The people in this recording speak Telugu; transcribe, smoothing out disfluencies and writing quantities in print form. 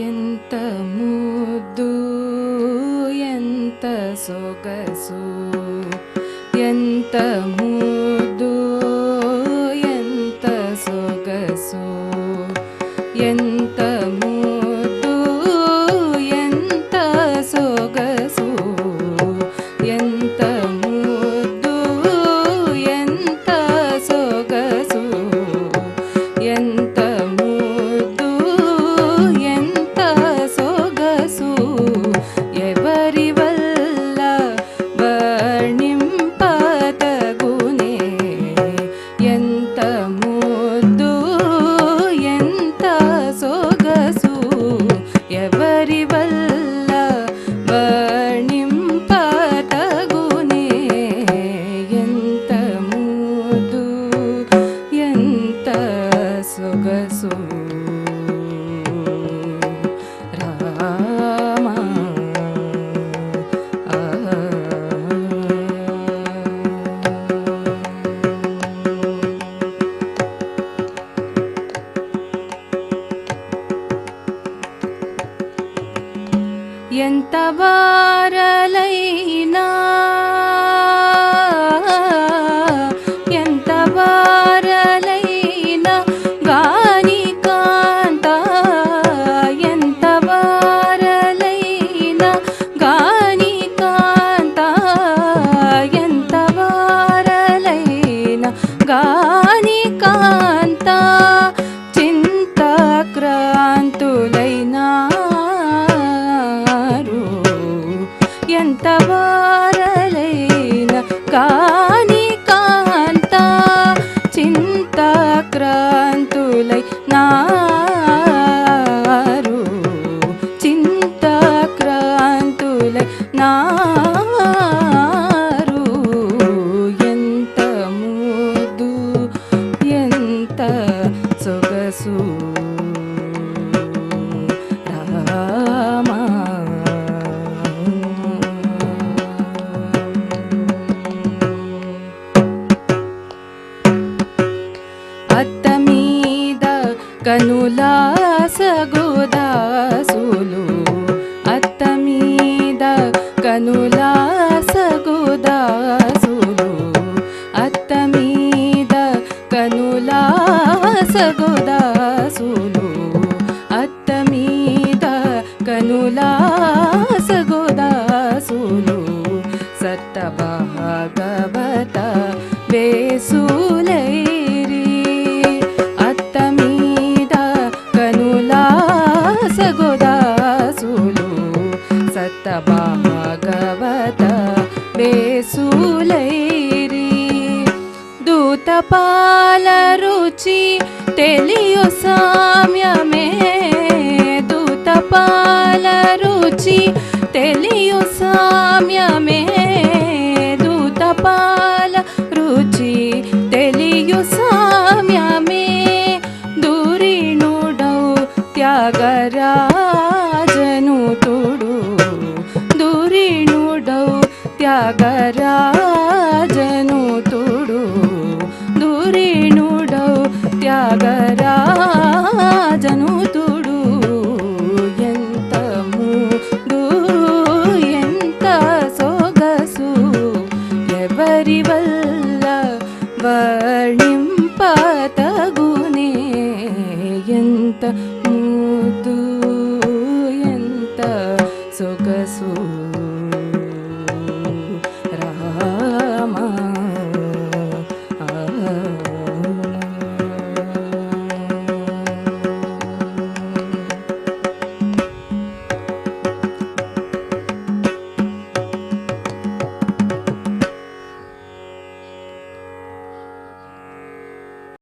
ಎಂತ ಮುದ್ದು ಎಂತ ಸೊಗಸು, ಎಂತ ಮುದ್ದು ಎಂತ ಸೊಗಸು, ಎಂತ ಮುದ್ದು ಎಂತ ಸೊಗಸು, ಎಂತ ಮುದ್ದು ಎಂತ ಸೊಗಸು, ಎಂತ ಮುದ್ದು ಎಂತ ಸೊಗಸು, ఎవరివల్ల వర్ణింపతగునే, ఎంత ముద్దు ఎంత సొగసు, ఎవరివల్ల వర్ణింపతగునే, ఎంత ముద్దు ఎంత సొగసు. ఎంత వారలైనా ఎంత వారలైనా గాని కాంత, ఎంత వారలైనా గాని కాంత, ఎంత వారలైనా గాని కాంత, చింతాక్రాంతులైనా ఎంత వారలైనా కాని కాంత, చింతాక్రాంతులై నారు, చింతాక్రాంతులై నారు, ఎంత ముద్దు ఎంత సొగసు. అత్త మీద కనులా సగుదాసులు, అత్త మీద కనులా సగుదాసులు, అత్త మీద కనులా సగుదాసులు, అత్త మీద కనులా సగుదాసులు, సత్త భాగవత వేసులై సగుదాసులు, సత్త భాగవత వేసులైరి, దూతపాల రుచి తెలియు సామ్యమే, దూతపాల రుచి తెలియు సామ్యమే, దూతపాల రుచి తెలియు సామ్యమే, దూరిణుడౌ త్యాగరాజనుతుడు, దూరిణుడౌ త్యాగరాజనుతుడు, దూరిణుడౌ త్యాగరాజనుతుడు, ఎంత ముద్దు ఎంత సొగసు, ఎవరివల్ల వర్ణింపతగునే, ఎంత ముద్దు ఎంత సొగసు.